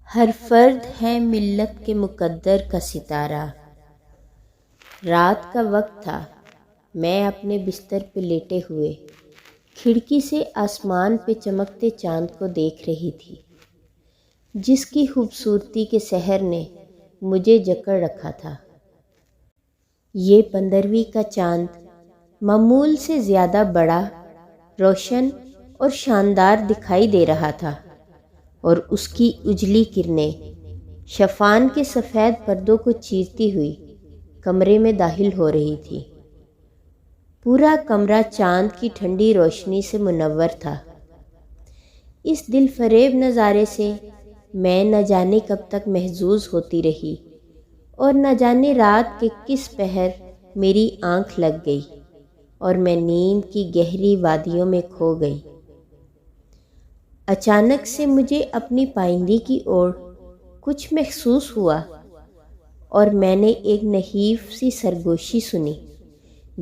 ہر فرد ہے ملت کے مقدر کا ستارہ۔ رات کا وقت تھا، میں اپنے بستر پہ لیٹے ہوئے کھڑکی سے آسمان پہ چمکتے چاند کو دیکھ رہی تھی، جس کی خوبصورتی کے سحر نے مجھے جکڑ رکھا تھا۔ یہ 15ویں کا چاند معمول سے زیادہ بڑا، روشن اور شاندار دکھائی دے رہا تھا، اور اس کی اجلی کرنیں شفان کے سفید پردوں کو چیرتی ہوئی کمرے میں داخل ہو رہی تھی۔ پورا کمرہ چاند کی ٹھنڈی روشنی سے منور تھا۔ اس دل فریب نظارے سے میں نہ جانے کب تک محظوظ ہوتی رہی، اور نہ جانے رات کے کس پہر میری آنکھ لگ گئی اور میں نیند کی گہری وادیوں میں کھو گئی۔ اچانک سے مجھے اپنی پائندی کی اور کچھ محسوس ہوا، اور میں نے ایک نحیف سی سرگوشی سنی۔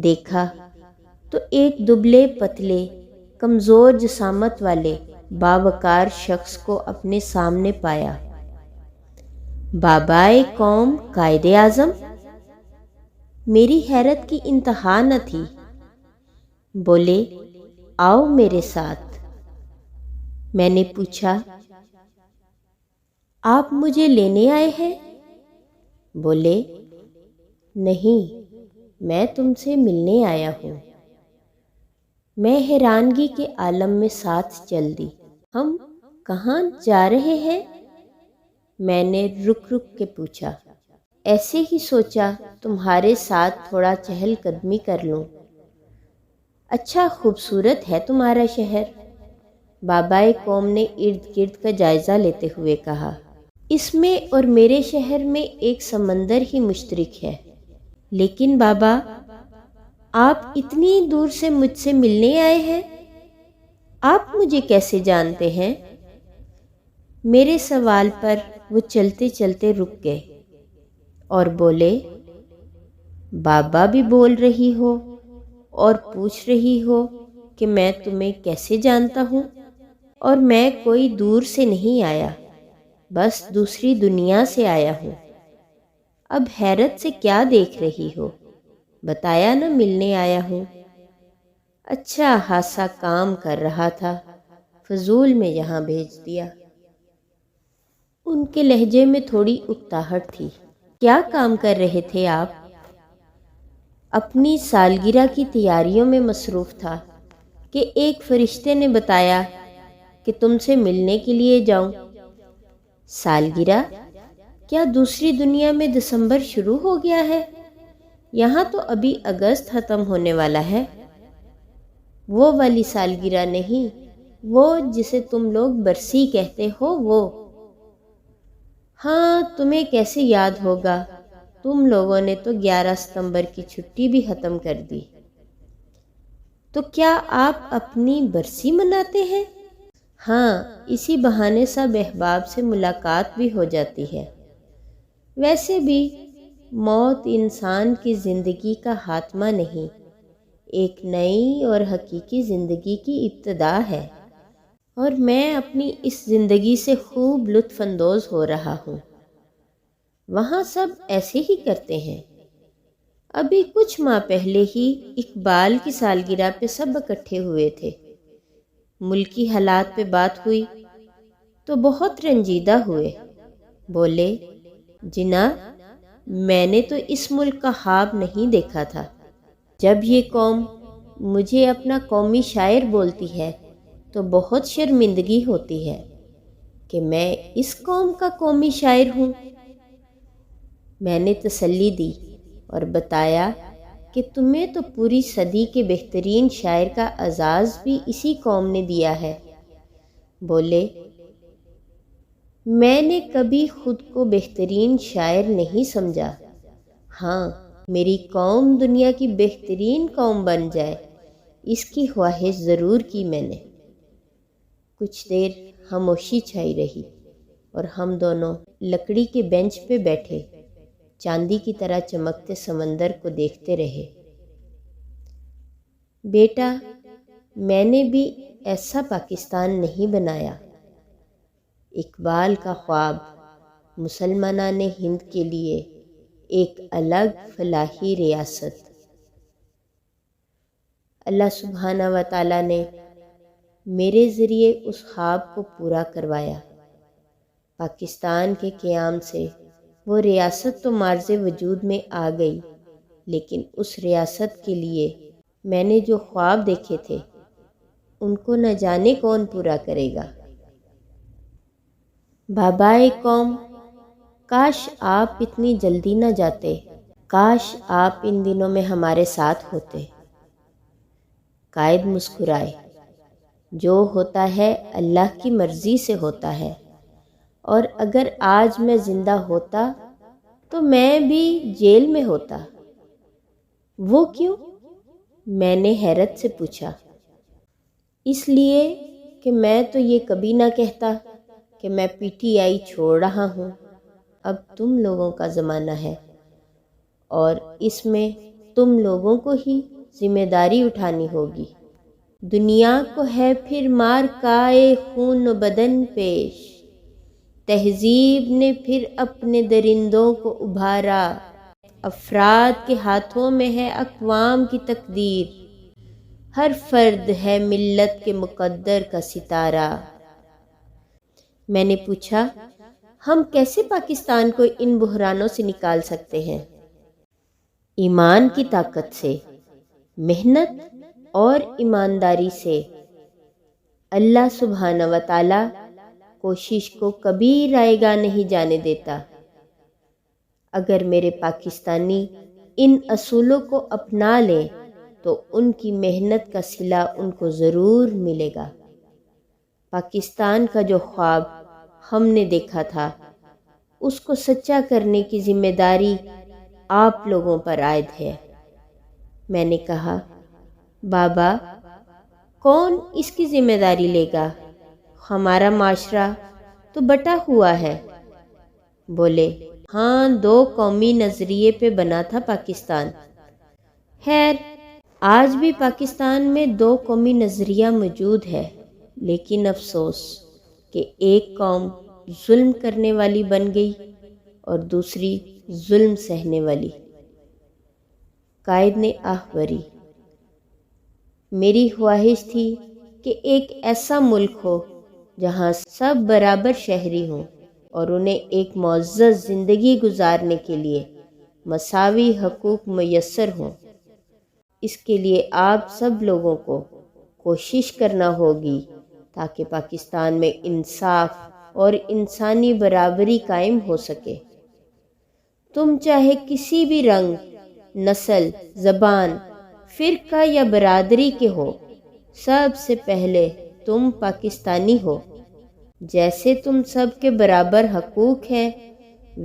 دیکھا تو ایک دبلے پتلے کمزور جسامت والے باوقار شخص کو اپنے سامنے پایا۔ بابائے قوم قائد اعظم! میری حیرت کی انتہا نہ تھی۔ بولے، آؤ میرے ساتھ۔ میں نے پوچھا، آپ مجھے لینے آئے ہیں؟ بولے، نہیں، میں تم سے ملنے آیا ہوں۔ میں حیرانگی کے عالم میں ساتھ چل دی۔ ہم کہاں جا رہے ہیں؟ میں نے رک رک کے پوچھا۔ ایسے ہی سوچا تمہارے ساتھ تھوڑا چہل قدمی کر لوں۔ اچھا خوبصورت ہے تمہارا شہر، بابائے قوم نے ارد گرد کا جائزہ لیتے ہوئے کہا۔ اس میں اور میرے شہر میں ایک سمندر ہی مشترک ہے۔ لیکن بابا، آپ اتنی دور سے مجھ سے ملنے آئے ہیں، آپ مجھے کیسے جانتے ہیں؟ میرے سوال پر وہ چلتے چلتے رک گئے اور بولے، بابا بھی بول رہی ہو اور پوچھ رہی ہو کہ میں تمہیں کیسے جانتا ہوں، اور میں کوئی دور سے نہیں آیا، بس دوسری دنیا سے آیا ہوں۔ اب حیرت سے کیا دیکھ رہی ہو؟ بتایا نہ ملنے آیا ہوں۔ اچھا خاصا کام کر رہا تھا، فضول میں یہاں بھیج دیا۔ ان کے لہجے میں تھوڑی اکتاہٹ تھی۔ کیا کام کر رہے تھے آپ؟ اپنی سالگرہ کی تیاریوں میں مصروف تھا کہ ایک فرشتے نے بتایا کہ تم سے ملنے کے لیے جاؤں۔ سالگرہ؟ کیا دوسری دنیا میں دسمبر شروع ہو گیا ہے؟ یہاں تو ابھی اگست ختم ہونے والا ہے۔ وہ والی سالگرہ نہیں، وہ جسے تم لوگ برسی کہتے ہو، وہ۔ ہاں، تمہیں کیسے یاد ہوگا، تم لوگوں نے تو 11 ستمبر کی چھٹی بھی ختم کر دی۔ تو کیا آپ اپنی برسی مناتے ہیں؟ ہاں، اسی بہانے سب احباب سے ملاقات بھی ہو جاتی ہے۔ ویسے بھی موت انسان کی زندگی کا خاتمہ نہیں، ایک نئی اور حقیقی زندگی کی ابتدا ہے، اور میں اپنی اس زندگی سے خوب لطف اندوز ہو رہا ہوں۔ وہاں سب ایسے ہی کرتے ہیں۔ ابھی کچھ ماہ پہلے ہی اقبال کی سالگرہ پہ سب اکٹھے ہوئے تھے۔ ملکی حالات پہ بات ہوئی تو بہت رنجیدہ ہوئے۔ بولے، جناب، میں نے تو اس ملک کا خواب نہیں دیکھا تھا۔ جب یہ قوم مجھے اپنا قومی شاعر بولتی ہے تو بہت شرمندگی ہوتی ہے کہ میں اس قوم کا قومی شاعر ہوں۔ میں نے تسلی دی اور بتایا کہ تمہیں تو پوری صدی کے بہترین شاعر کا اعزاز بھی اسی قوم نے دیا ہے۔ بولے، میں نے کبھی خود کو بہترین شاعر نہیں سمجھا۔ ہاں، میری قوم دنیا کی بہترین قوم بن جائے، اس کی خواہش ضرور کی میں نے۔ کچھ دیر خاموشی چھائی رہی، اور ہم دونوں لکڑی کے بینچ پہ بیٹھے چاندی کی طرح چمکتے سمندر کو دیکھتے رہے۔ بیٹا، میں نے بھی ایسا پاکستان نہیں بنایا۔ اقبال کا خواب مسلمانان ہند کے لیے ایک الگ فلاحی ریاست۔ اللہ سبحانہ و تعالیٰ نے میرے ذریعے اس خواب کو پورا کروایا۔ پاکستان کے قیام سے وہ ریاست تو معرض وجود میں آ گئی، لیکن اس ریاست کے لیے میں نے جو خواب دیکھے تھے ان کو نہ جانے کون پورا کرے گا۔ بابائے قوم، کاش آپ اتنی جلدی نہ جاتے، کاش آپ ان دنوں میں ہمارے ساتھ ہوتے۔ قائد مسکرائے۔ جو ہوتا ہے اللہ کی مرضی سے ہوتا ہے، اور اگر آج میں زندہ ہوتا تو میں بھی جیل میں ہوتا۔ وہ کیوں؟ میں نے حیرت سے پوچھا۔ اس لیے کہ میں تو یہ کبھی نہ کہتا کہ میں پی ٹی آئی چھوڑ رہا ہوں، اب تم لوگوں کا زمانہ ہے اور اس میں تم لوگوں کو ہی ذمہ داری اٹھانی ہوگی۔ دنیا کو ہے پھر مارکائے خون و بدن پیش، تہذیب نے پھر اپنے درندوں کو ابھارا، افراد کے ہاتھوں میں ہے اقوام کی تقدیر، ہر فرد ہے ملت کے مقدر کا ستارہ۔ میں نے پوچھا، ہم کیسے پاکستان کو ان بحرانوں سے نکال سکتے ہیں؟ ایمان کی طاقت سے، محنت اور ایمانداری سے۔ اللہ سبحانہ و تعالی کوشش کو کبھی رائیگاں نہیں جانے دیتا۔ اگر میرے پاکستانی ان اصولوں کو اپنا لیں تو ان کی محنت کا صلہ ان کو ضرور ملے گا۔ پاکستان کا جو خواب ہم نے دیکھا تھا اس کو سچا کرنے کی ذمہ داری آپ لوگوں پر عائد ہے۔ میں نے کہا، بابا کون اس کی ذمہ داری لے گا؟ ہمارا معاشرہ تو بٹا ہوا ہے۔ بولے، ہاں، 2 قومی نظریے پہ بنا تھا پاکستان۔ خیر، آج بھی پاکستان میں 2 قومی نظریہ موجود ہے، لیکن افسوس کہ ایک قوم ظلم کرنے والی بن گئی اور دوسری ظلم سہنے والی۔ قائد نے آہ بھری۔ میری خواہش تھی کہ ایک ایسا ملک ہو جہاں سب برابر شہری ہوں اور انہیں ایک معزز زندگی گزارنے کے لیے مساوی حقوق میسر ہوں۔ اس کے لیے آپ سب لوگوں کو کوشش کرنا ہوگی تاکہ پاکستان میں انصاف اور انسانی برابری قائم ہو سکے۔ تم چاہے کسی بھی رنگ، نسل، زبان، فرقہ یا برادری کے ہو، سب سے پہلے تم پاکستانی ہو۔ جیسے تم سب کے برابر حقوق ہیں،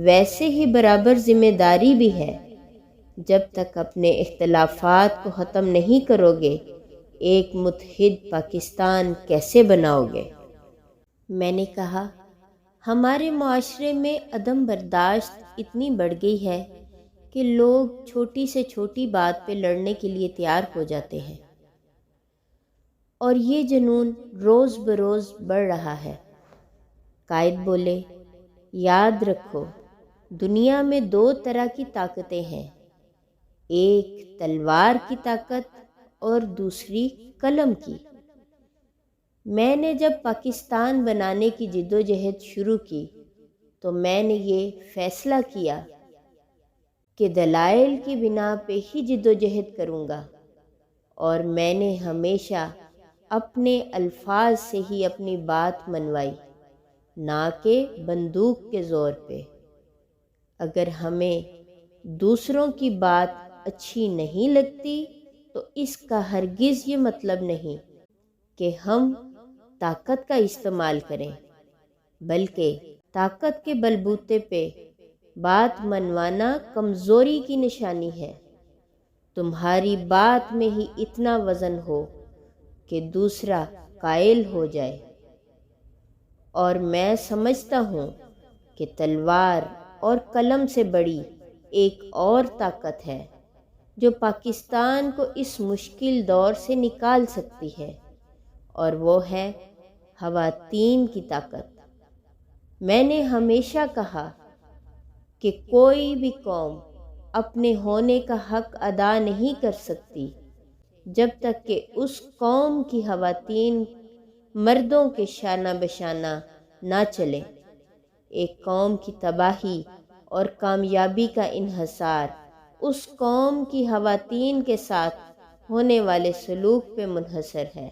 ویسے ہی برابر ذمہ داری بھی ہے۔ جب تک اپنے اختلافات کو ختم نہیں کرو گے، ایک متحد پاکستان کیسے بناؤ گے؟ میں نے کہا، ہمارے معاشرے میں عدم برداشت اتنی بڑھ گئی ہے کہ لوگ چھوٹی سے چھوٹی بات پہ لڑنے کے لیے تیار ہو جاتے ہیں، اور یہ جنون روز بروز بڑھ رہا ہے۔ قائد بولے، یاد رکھو، دنیا میں 2 طرح کی طاقتیں ہیں، ایک تلوار کی طاقت اور دوسری قلم کی۔ میں نے جب پاکستان بنانے کی جدوجہد شروع کی تو میں نے یہ فیصلہ کیا کہ دلائل کی بنا پہ ہی جدوجہد کروں گا، اور میں نے ہمیشہ اپنے الفاظ سے ہی اپنی بات منوائی، نہ کہ بندوق کے زور پہ۔ اگر ہمیں دوسروں کی بات اچھی نہیں لگتی تو اس کا ہرگز یہ مطلب نہیں کہ ہم طاقت کا استعمال کریں، بلکہ طاقت کے بلبوتے پہ بات منوانا کمزوری کی نشانی ہے۔ تمہاری بات میں ہی اتنا وزن ہو کہ دوسرا قائل ہو جائے، اور میں سمجھتا ہوں کہ تلوار اور قلم سے بڑی ایک اور طاقت ہے جو پاکستان کو اس مشکل دور سے نکال سکتی ہے، اور وہ ہے خواتین کی طاقت۔ میں نے ہمیشہ کہا کہ کوئی بھی قوم اپنے ہونے کا حق ادا نہیں کر سکتی جب تک کہ اس قوم کی خواتین مردوں کے شانہ بشانہ نہ چلیں۔ ایک قوم کی تباہی اور کامیابی کا انحصار اس قوم کی خواتین کے ساتھ ہونے والے سلوک پہ منحصر ہے۔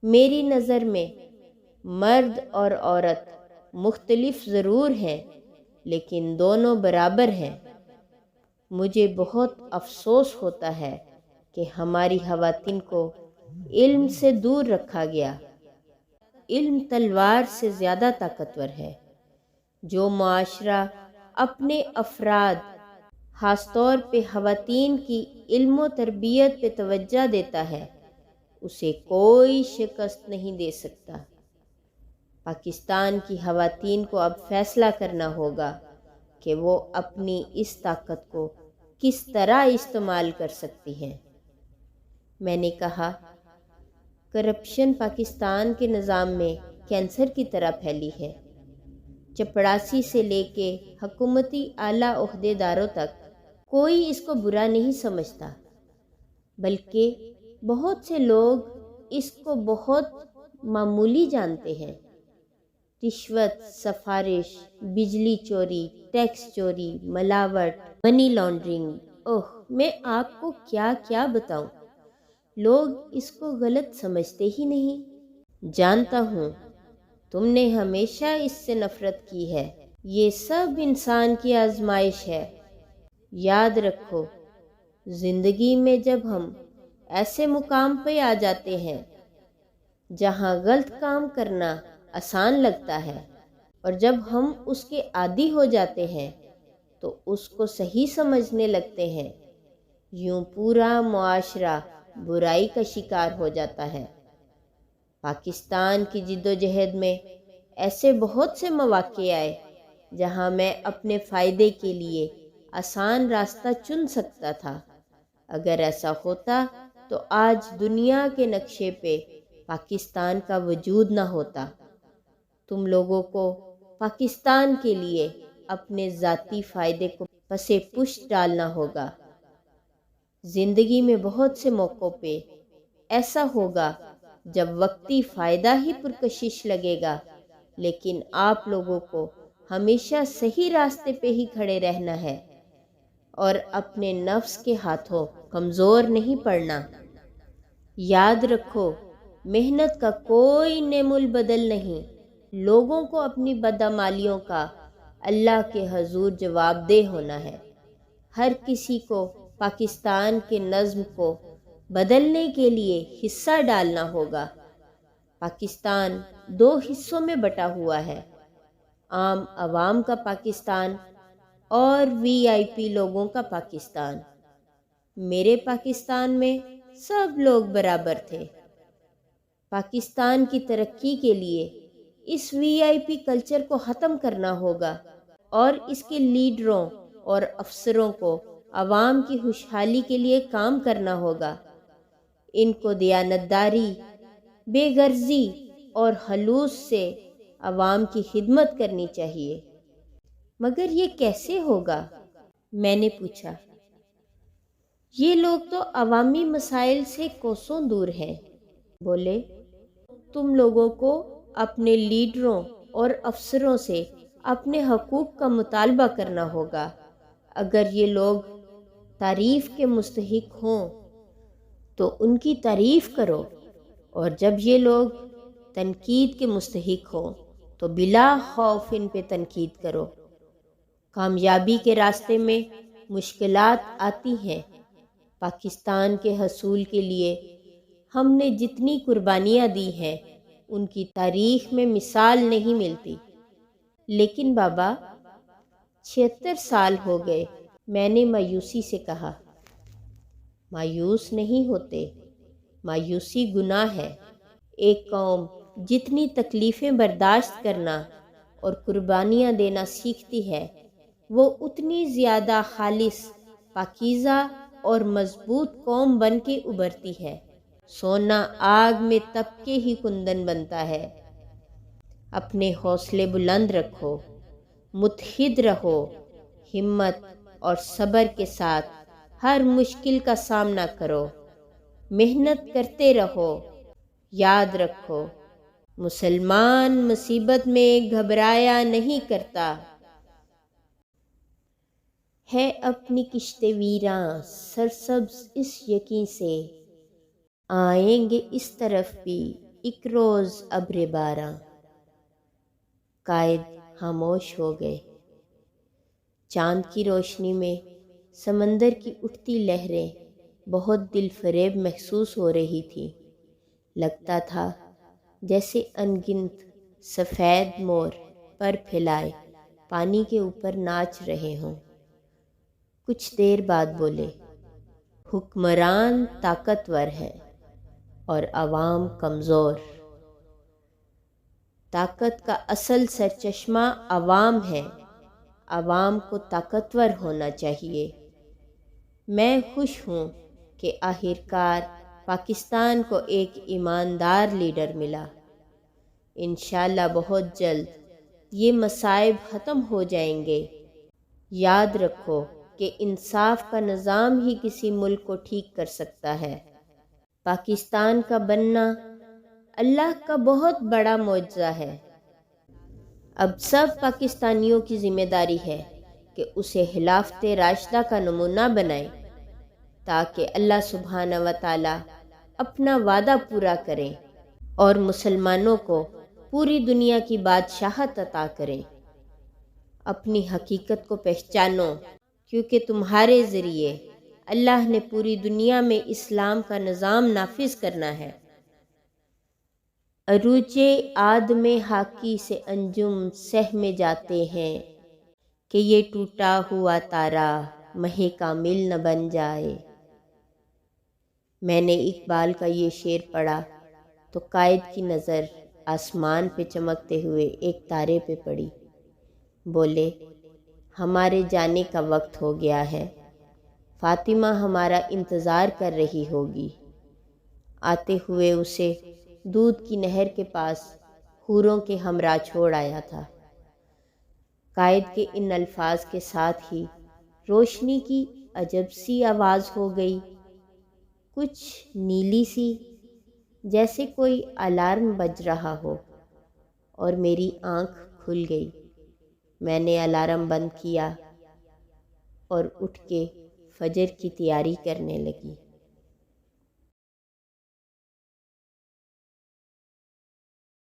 میری نظر میں مرد اور عورت مختلف ضرور ہیں، لیکن دونوں برابر ہیں۔ مجھے بہت افسوس ہوتا ہے کہ ہماری خواتین کو علم سے دور رکھا گیا۔ علم تلوار سے زیادہ طاقتور ہے۔ جو معاشرہ اپنے افراد، خاص طور پہ خواتین کی علم و تربیت پہ توجہ دیتا ہے، اسے کوئی شکست نہیں دے سکتا۔ پاکستان کی خواتین کو اب فیصلہ کرنا ہوگا کہ وہ اپنی اس طاقت کو کس طرح استعمال کر سکتی ہیں۔ میں نے کہا، کرپشن پاکستان کے نظام میں کینسر کی طرح پھیلی ہے۔ چپڑاسی سے لے کے حکومتی اعلیٰ عہدیداروں تک کوئی اس کو برا نہیں سمجھتا، بلکہ بہت سے لوگ اس کو بہت معمولی جانتے ہیں۔ رشوت، سفارش، بجلی چوری، ٹیکس چوری، ملاوٹ، منی لانڈرنگ، میں آپ کو کیا کیا بتاؤں۔ لوگ اس کو غلط سمجھتے ہی نہیں۔ جانتا ہوں تم نے ہمیشہ اس سے نفرت کی ہے۔ یہ سب انسان کی آزمائش ہے۔ یاد رکھو، زندگی میں جب ہم ایسے مقام پہ آ جاتے ہیں جہاں غلط کام کرنا آسان لگتا ہے، اور جب ہم اس کے عادی ہو جاتے ہیں تو اس کو صحیح سمجھنے لگتے ہیں، یوں پورا معاشرہ برائی کا شکار ہو جاتا ہے۔ پاکستان کی جد و جہد میں ایسے بہت سے مواقع آئے جہاں میں اپنے فائدے کے لیے آسان راستہ چن سکتا تھا۔ اگر ایسا ہوتا تو آج دنیا کے نقشے پہ پاکستان کا وجود نہ ہوتا۔ تم لوگوں کو پاکستان کے لیے اپنے ذاتی فائدے کو پسے پشت ڈالنا ہوگا۔ زندگی میں بہت سے موقعوں پہ ایسا ہوگا جب وقتی فائدہ ہی پرکشش لگے گا، لیکن آپ لوگوں کو ہمیشہ صحیح راستے پہ ہی کھڑے رہنا ہے اور اپنے نفس کے ہاتھوں کمزور نہیں پڑنا۔ یاد رکھو، محنت کا کوئی نعم البدل نہیں۔ لوگوں کو اپنی بدعمالیوں کا اللہ کے حضور جواب دہ ہونا ہے۔ ہر کسی کو پاکستان کے نظم کو بدلنے کے لیے حصہ ڈالنا ہوگا۔ پاکستان 2 حصوں میں بٹا ہوا ہے، عام عوام کا پاکستان اور VIP لوگوں کا پاکستان۔ میرے پاکستان میں سب لوگ برابر تھے۔ پاکستان کی ترقی کے لیے اس VIP کلچر کو ختم کرنا ہوگا اور اس کے لیڈروں اور افسروں کو عوام کی خوشحالی کے لیے کام کرنا ہوگا۔ ان کو دیانتداری، بے غرضی اور خلوص سے عوام کی خدمت کرنی چاہیے۔ مگر یہ کیسے ہوگا؟ میں نے پوچھا۔ یہ لوگ تو عوامی مسائل سے کوسوں دور ہیں۔ بولے، تم لوگوں کو اپنے لیڈروں اور افسروں سے اپنے حقوق کا مطالبہ کرنا ہوگا۔ اگر یہ لوگ تعریف کے مستحق ہوں تو ان کی تعریف کرو، اور جب یہ لوگ تنقید کے مستحق ہوں تو بلا خوف ان پہ تنقید کرو۔ کامیابی کے راستے میں مشکلات آتی ہیں۔ پاکستان کے حصول کے لیے ہم نے جتنی قربانیاں دی ہیں ان کی تاریخ میں مثال نہیں ملتی۔ لیکن بابا، 76 سال ہو گئے۔ میں نے مایوسی سے کہا۔ مایوس نہیں ہوتے، مایوسی گناہ ہے۔ ایک قوم جتنی تکلیفیں برداشت کرنا اور قربانیاں دینا سیکھتی ہے، وہ اتنی زیادہ خالص، پاکیزہ اور مضبوط قوم بن کے ابھرتی ہے۔ سونا آگ میں تپ کے ہی کندن بنتا ہے۔ اپنے حوصلے بلند رکھو، متحد رہو، ہمت اور صبر کے ساتھ ہر مشکل کا سامنا کرو، محنت کرتے رہو۔ یاد رکھو، مسلمان مصیبت میں گھبرایا نہیں کرتا، ہے اپنی کشت ویراں سرسبز اس یقین سے، آئیں گے اس طرف بھی ایک روز ابر باراں۔ قائد خاموش ہو گئے۔ چاند کی روشنی میں سمندر کی اٹھتی لہریں بہت دل فریب محسوس ہو رہی تھی۔ لگتا تھا جیسے انگنت سفید مور پر پھیلائے پانی کے اوپر ناچ رہے ہوں۔ کچھ دیر بعد بولے، حکمران طاقتور ہے اور عوام کمزور۔ طاقت کا اصل سرچشمہ عوام ہے، عوام کو طاقتور ہونا چاہیے۔ میں خوش ہوں کہ آخرکار پاکستان کو ایک ایماندار لیڈر ملا۔ انشاءاللہ بہت جلد یہ مصائب ختم ہو جائیں گے۔ یاد رکھو کہ انصاف کا نظام ہی کسی ملک کو ٹھیک کر سکتا ہے۔ پاکستان کا بننا اللہ کا بہت بڑا معجزہ ہے۔ اب سب پاکستانیوں کی ذمہ داری ہے کہ اسے خلافت راشدہ کا نمونہ بنائیں، تاکہ اللہ سبحانہ و تعالی اپنا وعدہ پورا کریں اور مسلمانوں کو پوری دنیا کی بادشاہت عطا کریں۔ اپنی حقیقت کو پہچانو، کیونکہ تمہارے ذریعے اللہ نے پوری دنیا میں اسلام کا نظام نافذ کرنا ہے۔ عروج آدم خاکی سے انجم سہمے جاتے ہیں کہ یہ ٹوٹا ہوا تارا مہ کامل نہ بن جائے۔ میں نے اقبال کا یہ شعر پڑھا تو قائد کی نظر آسمان پہ چمکتے ہوئے ایک تارے پہ پڑی۔ بولے، ہمارے جانے کا وقت ہو گیا ہے، فاطمہ ہمارا انتظار کر رہی ہوگی۔ آتے ہوئے اسے دودھ کی نہر کے پاس حوروں کے ہمراہ چھوڑ آیا تھا۔ قائد کے ان الفاظ کے ساتھ ہی روشنی کی عجب سی آواز ہو گئی، کچھ نیلی سی، جیسے کوئی الارم بج رہا ہو، اور میری آنکھ کھل گئی۔ میں نے الارم بند کیا اور اٹھ کے فجر کی تیاری کرنے لگی۔